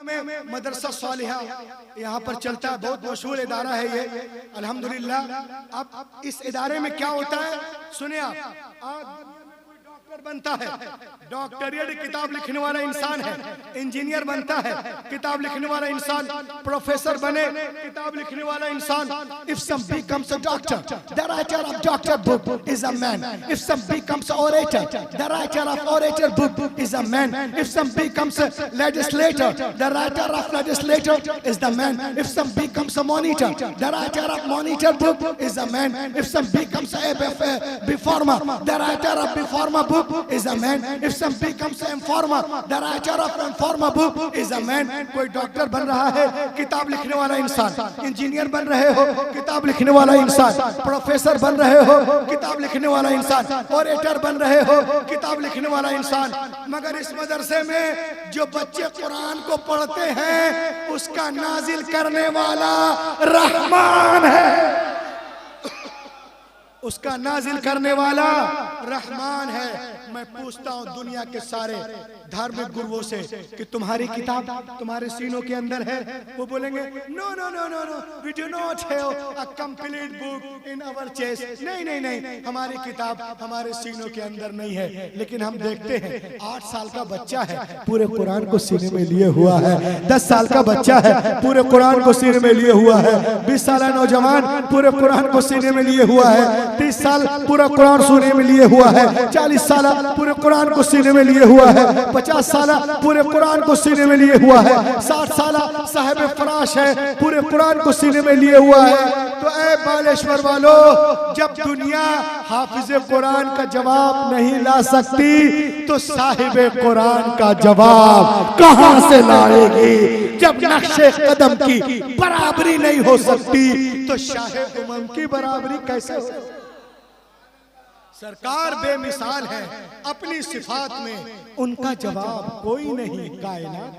में मदरसा सालिहा यहाँ पर चलता है, बहुत मशहूर इदारा है ये अल्हम्दुलिल्लाह। अब इस इदारे में क्या होता है सुने आप, आज डॉक्टर बनता है, डॉक्टरेट किताब लिखने वाला इंसान है, इंजीनियर बनता है किताब लिखने वाला इंसान, प्रोफेसर बने किताब लिखने वाला इंसान। If some becomes a doctor, the writer of doctor book is a man. If some becomes an orator, the writer of orator book is a man. If some becomes a legislator, the writer of legislator is the man. If some becomes a monitor, the writer of monitor book is a man. If some becomes a reformer, the writer of reformer book is a man. If some becomes an informer, the writer of informer book is a man. कोई doctor बन रहा है किताब लिखने वाला इंसान, engineer बन रहे हो किताब लिखने वाला इंसान, प्रोफेसर बन रहे हो किताब लिखने वाला इंसान, ऑरेटर बन रहे हो किताब लिखने वाला इंसान। मगर इस मदरसे में जो बच्चे कुरान को पढ़ते हैं उसका नाजिल करने वाला रहमान है, उसका नाजिल करने वाला रहमान है। मैं पूछता हूँ दुनिया के सारे धार्मिक गुरुओं से कि तुम्हारी किताब तुम्हारे सीनों के अंदर है? वो बोलेंगे no no no no no, we do not have a complete book in our chest. नहीं नहीं नहीं, हमारी किताब हमारे सीनों के अंदर नहीं है। लेकिन हम देखते हैं 8 साल का बच्चा है पूरे कुरान को सीने में लिए हुआ है, 10 साल का बच्चा है पूरे कुरान को सीने में लिए हुआ है, 20 साल नौजवान पूरे कुरान को सीने में लिए हुआ है, 30 साल पूरा कुरान सीने में लिए हुआ है, 40 साल पूरे कुरान को सीने में लिए हुआ है, 50 साल पूरे कुरान को सीने में लिए हुआ है, 60 साल साहिब फराश है पूरे कुरान को सीने में लिए हुआ है। तो ऐ बालेश्वर वालों, जब दुनिया हाफिज कुरान का जवाब नहीं ला सकती तो साहिब कुरान का जवाब कहां से लाएगी? जब नक्शे कदम की बराबरी नहीं हो सकती तो शाहे उमम की बराबरी कैसे हो? सरकार बेमिसाल है अपनी सिफात में, उनका जवाब कोई नहीं कायनात।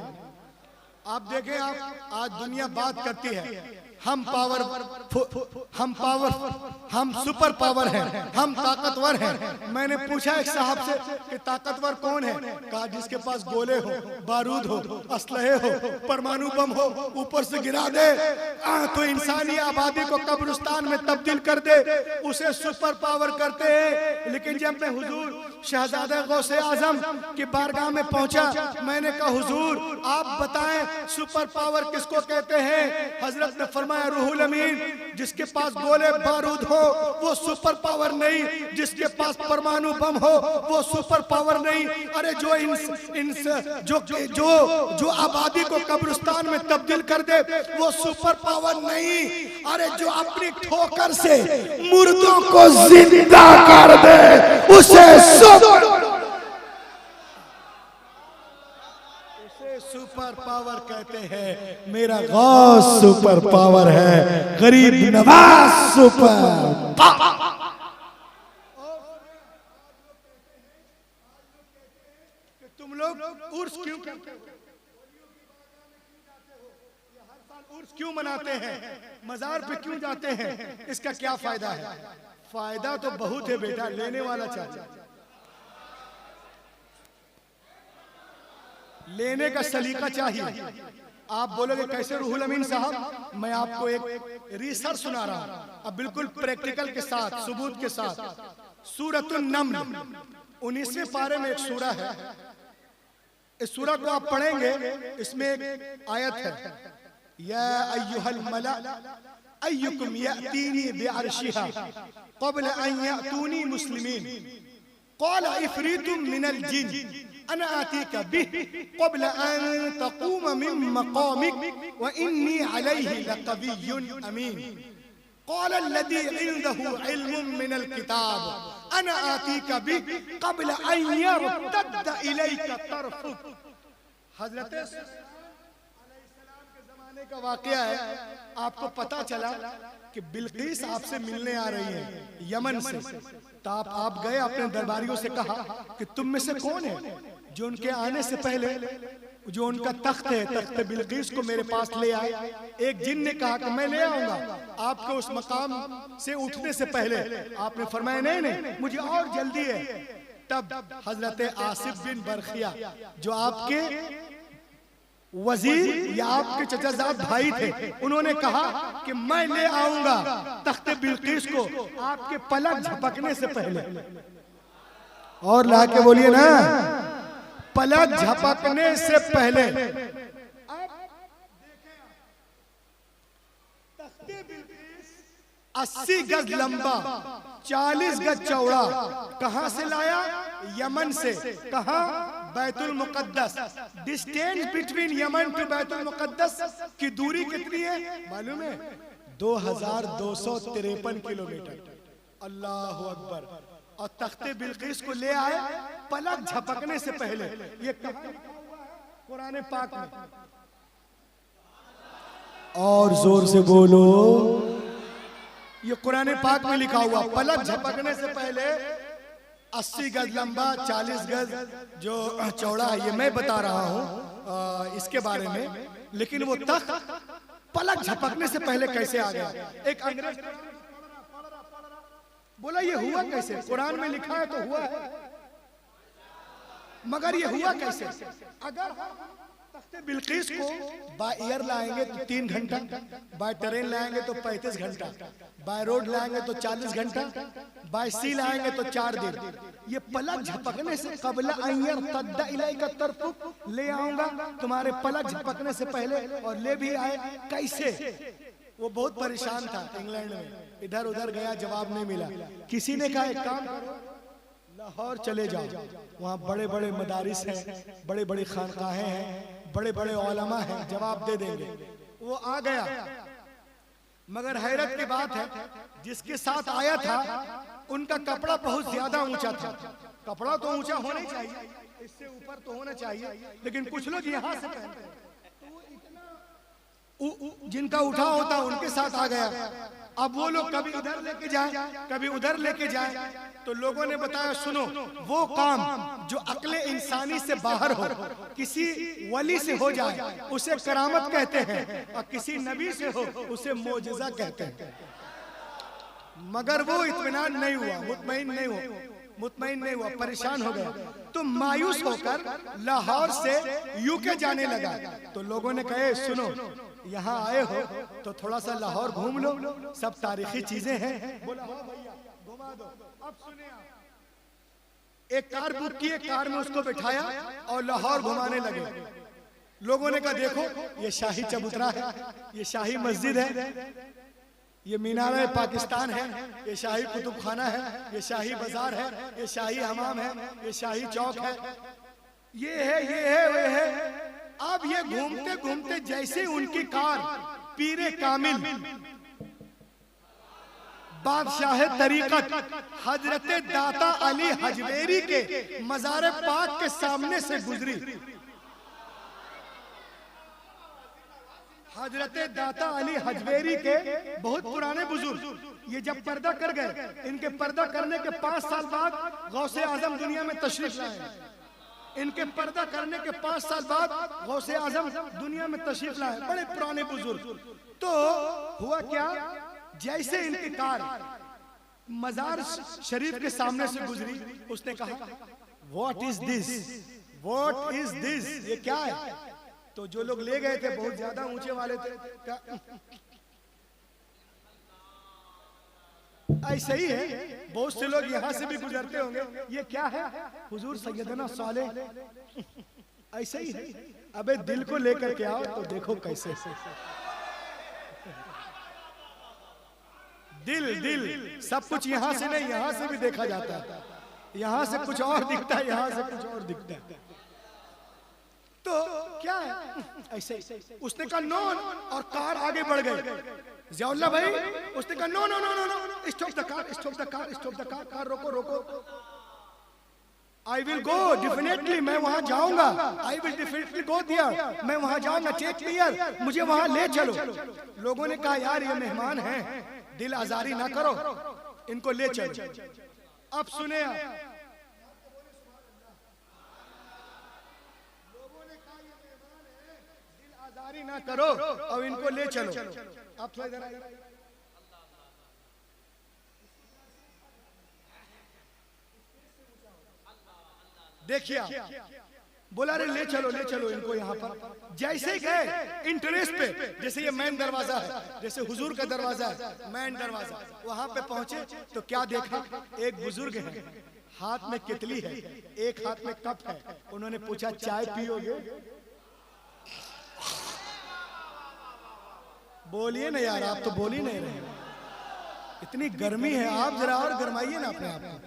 आप देखें, आप आज दुनिया बात करती है हम सुपर पावर हैं, हम ताकतवर हैं। मैंने पूछा एक साहब से कि ताकतवर कौन है? कहा जिसके पास गोले हो, बारूद हो, असलहे हो, परमाणु बम हो, ऊपर से गिरा दे तो इंसानी आबादी को कब्रिस्तान में तब्दील कर दे, उसे सुपर पावर करते हैं। लेकिन जब मैं हुजूर शहजादा गौसे आजम की बारगाह में पहुंचा, मैंने कहा हुजूर आप बताएं सुपर पावर किसको कहते हैं? हजरत ने फरमाया रूहुल अमीन, जिसके पास गोले बारूद हो वो सुपर पावर नहीं, जिसके पास परमाणु बम हो वो सुपर पावर नहीं। अरे जो आबादी को कब्रिस्तान में तब्दील कर दे वो सुपर पावर नहीं। अरे जो अपनी ठोकर से मुर्दों को जिंदा कर दे उसे सुपर पावर कहते हैं। मेरा गौस सुपर पावर है, गरीब नवाज सुपर पावर। तुम लोग उर्स क्यों करते हो? हर साल उर्स क्यों मनाते हैं? मजार पे क्यों जाते हैं? इसका क्या फायदा है? फायदा तो बहुत है बेटा, लेने वाला चाहिए। लेने का सलीका चाहिए। आप बोलोगे कैसे रूहुल अमीन साहब? मैं आपको एक रिसर्च सुना रहा हूं, अब बिल्कुल प्रैक्टिकल के साथ, सबूत के साथ। सूरतुन नम्ल 19वें पारे में एक सूरा है। इस सूरा को आप पढ़ेंगे, इसमें एक आयत है, या अय्युहल मला अय्युकुम यातीनी बिअर्शिहा क़ब्ल अन यातूनी मुस्लिमीन क़ाला इफ़रीतुम मिनल जिन अना आतीका बिही क़ब्ल अन तक़ूम मिन मक़ामिक व इन्नी अलैहि लक़विय्युन अमीन क़ाला अल्लज़ी इंदहु इल्मुम मिनल किताब अना आतीका बिही क़ब्ल अन यर्तद्द इलैका तरफ़ुक। हज़रत का वाकया है। आपको पता चला कि बिल्किस आपसे मिलने आ रही है यमन से, तो आप गए अपने दरबारियों से कहा कि तुम में से कौन है जो उनके आने से पहले जो उनका तख्त है, तख्त बिल्किस को मेरे पास ले आए। एक जिन ने कहा कि मैं ले आऊंगा आपको उस मकाम से उठने से पहले। आपने फरमाया नहीं नहीं मुझे और जल्दी है। तब हजरत आसिफ बिन बरखिया जो आपके वजीर या आपके चचाजाद भाई थे, उन्होंने कहा कि मैं ले आऊंगा तख्ते बिल्किस को आपके पलक झपकने से पहले। और ला के बोलिए ना, पलक झपकने से पहले। अब देखें, तख्ते बिल्किस 80 गज लंबा, 40 गज चौड़ा, कहां से लाया? यमन से। कहां? बैतुल मुकद्दस। डिस्टेंस बिटवीन यमन टू बैतुल मुकद्दस की दूरी कितनी है मालूम है? 2253 किलोमीटर। अल्लाह अकबर। और तख्ते बिल्किस को ले आए पलक झपकने से पहले। ये कहां लिखा हुआ है? कुरान पाक में। और जोर से बोलो, ये कुरान पाक में लिखा हुआ, पलक झपकने से पहले 80 गज लंबा, 40 गज जो चौड़ा है। ये मैं बता रहा हूँ इसके बारे में, लेकिन वो तख्त पलक झपकने से पहले कैसे आ गया? एक अंग्रेज बोला ये हुआ कैसे? कुरान में लिखा है तो हुआ है, मगर ये हुआ कैसे? अगर तख्ते बिल्किस को बाय एयर लाएंगे तो 3 घंटा, बाय ट्रेन लाएंगे तो 35 घंटा, बाय रोड लाएंगे तो 40 घंटा, बाय सी लाएंगे तो 4 दिन। ये पलक झपकने से कबला अय्यर तद्दा इलैका तरफुक, ले आऊंगा तुम्हारे पलक झपकने से पहले, और ले भी आए। कैसे? वो बहुत परेशान था इंग्लैंड में, इधर उधर गया, जवाब नहीं मिला। किसी ने कहा एक काम करो, लाहौर चले जाओ, वहाँ बड़े बड़े मदारिस हैं, बड़े बड़े खानकाहें हैं, बड़े बड़े उलमा हैं, जवाब दे देंगे। वो आ गया, मगर हैरत की बात है, जिसके साथ आया था उनका कपड़ा बहुत ज्यादा ऊंचा था। कपड़ा तो ऊंचा होना ही चाहिए, इससे ऊपर तो होना चाहिए, लेकिन कुछ लोग यहाँ से पहनते हैं, तो वो इतना जिनका उठा होता उनके साथ आ गया। अब वो लोग कभी इधर लेके जाए, कभी उधर लेके जाए, तो लोगों ने बताया सुनो, वो काम जो अक्ले इंसानी से बाहर हो, किसी वली से हो जाए, उसे करामत कहते हैं, और किसी नबी से हो उसे मोजिजा कहते हैं। मगर वो इत्मीनान नहीं हुआ, मुतमईन नहीं हुआ, परेशान हो गया। तो मायूस होकर लाहौर से यूके जाने लगा। तो लोगों ने कहे सुनो, यहाँ आए हो तो थोड़ा सा लाहौर घूम लो, सब तारीखी चीजें हैं। बोला हाँ भैया घुमा दो। अब सुनिए, एक कार बुक की, कार में उसको बिठाया और लाहौर घुमाने लगे। लोगों ने कहा देखो ये शाही चबूतरा है, ये शाही मस्जिद है, ये मीनार पाकिस्तान है, ये शाही कुतुब खाना है, ये शाही बाजार है, ये शाही हमाम है, ये शाही चौक है, ये है, ये है, वो है। अब ये घूमते घूमते जैसे उनकी कार पीरे कामिल बादशाह तरीकत हजरत दाता अली हजवेरी के मज़ार पाक के सामने से गुजरी। हजरत दाता अली हजवेरी के बहुत पुराने बुजुर्ग, ये जब पर्दा कर गए, इनके पर्दा करने के 5 साल बाद गौसे आजम दुनिया में तशरीफ लाए। इनके पर्दा करने के 5 साल बाद गौसे आजम दुनिया में तशरीफ लाए, बड़े पुराने बुजुर्ग। तो हुआ क्या, जैसे इनकी कार मजार शरीफ के सामने से गुजरी, उसने कहा what is this, what is this, ये क्या है? तो जो लोग ले गए थे बहुत ज्यादा ऊंचे वाले थे, ऐसे ही है, बहुत से लोग यहाँ से भी गुजरते होंगे, ये क्या है? हुजूर सैयदना सालेह, ऐसे ही है। अबे दिल को लेकर के आओ तो देखो कैसे। दिल सब कुछ यहाँ से नहीं, यहाँ से भी देखा जाता है, यहाँ से कुछ और दिखता है, यहाँ से कुछ और दिखता है। तो क्या है ऐसे? उसने कहा नो, और कार आगे बढ़ गई। ज़ियाउल्लाह भाई, उसने कहा no no no no no, stop the car, stop the car, stop the car, car रोको रोको। आई विल गो डेफिनेटली, मैं वहां जाऊंगा, I will definitely go there, मैं वहां जाऊंगा, टेक मी हियर, मुझे वहां ले चलो। लोगों ने कहा यार ये मेहमान हैं, दिल आजारी ना करो, इनको ले चलो। अब सुने, ना करो और इनको ले चलो। आप थोड़ा इधर आइए। देखिए बोला अरे ले चलो इनको यहाँ पर। जैसे ही गए इंटरेस्ट पे, जैसे ये मेन दरवाजा है, जैसे हुजूर का दरवाजा है मेन दरवाजा, वहां पे पहुंचे तो क्या देखा, एक बुजुर्ग है, हाथ में कितली है, एक हाथ में कप है। उन्होंने पूछा चाय पियोगे? बोलिए ना यार, आप तो बोल ही नहीं रहे, इतनी गर्मी है, आप जरा और गरमाइए ना अपने आप को।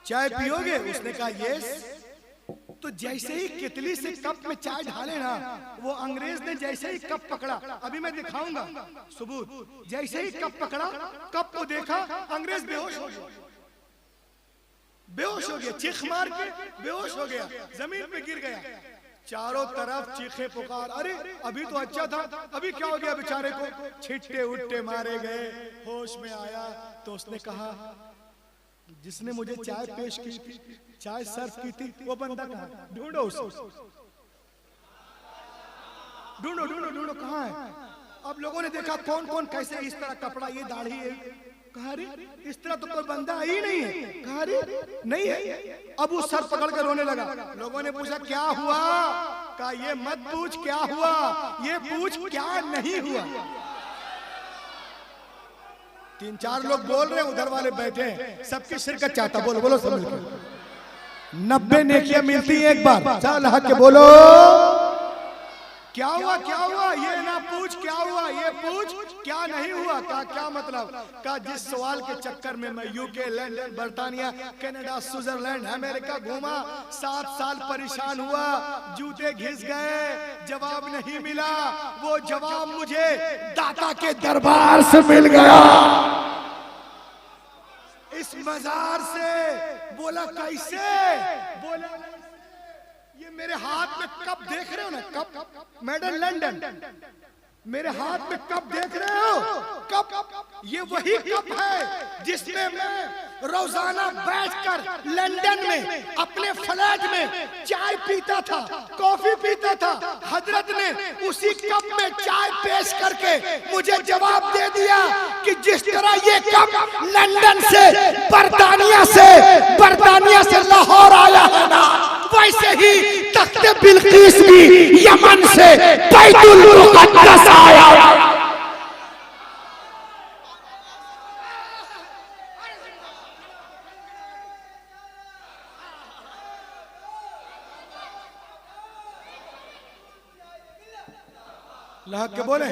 चाय पियोगे? उसने कहा यस। तो जैसे ही कितली से कप में चाय ढाले ना, वो अंग्रेज ने जैसे ही कप पकड़ा, अभी मैं दिखाऊंगा सबूत, जैसे ही कप पकड़ा, कप को देखा, अंग्रेज बेहोश हो गया, बेहोश हो गया, चीख मार के बेहोश हो गया, जमीन पे गिर गया। चारों तरफ चीखे पुकार, अरे अभी तो अच्छा था, अभी क्या हो गया बेचारे को? छिट्टे उट्टे मारे गए, होश में आया तो उसने कहा जिसने मुझे चाय पेश की थी, चाय सर्व की थी, वो बंदा कहाँ है? ढूंढो उसको, ढूंढो ढूंढो ढूंढो, कहाँ है? अब लोगों ने देखा कौन कौन कैसे, इस तरह कपड़ा, ये दाढ़ी है, कहा रे इस तरह तो कोई बंदा ही नहीं है, कहा रे नहीं है। अब वो सर पकड़ कर रोने लगा। लोगों ने पूछा क्या हुआ? कहा ये मत पूछ क्या हुआ, ये पूछ क्या नहीं हुआ। तीन चार लोग बोल रहे हैं, उधर वाले बैठे हैं, सबकी शिरकत चाहता। बोलो बोलो सब मिलकर 90 नेकियां मिलती है एक बार, चल हक के बोलो क्या हुआ क्या हुआ, ये ना पूछ क्या हुआ, ये पूछ क्या नहीं हुआ। का क्या मतलब? का जिस सवाल के चक्कर में मैं यूके, लंदन, बर्तानिया, कनाडा, स्विट्जरलैंड, अमेरिका घूमा, 7 साल परेशान हुआ, जूते घिस गए, जवाब नहीं मिला, वो जवाब मुझे दाता के दरबार से मिल गया, इस मजार से। बोला कैसे? बोला ये मेरे हाथ में कप देख रहे हो ना, कप मेड इन लंदन, मेरे हाथ में कप देख रहे हो, कप ये वही कप है जिसमें मैं रोजाना बैठकर लंदन में अपने फ्लैट में चाय पीता था, कॉफी पीता था। हजरत ने उसी कप में चाय पेश करके मुझे जवाब दे दिया कि जिस तरह ये कप लंदन से बर्तानिया से लाहौर आया है ना, वैसे ही तख्ते बिल्किस भी यमन से बैतुल मुक़द्दस आया। लहक के बोले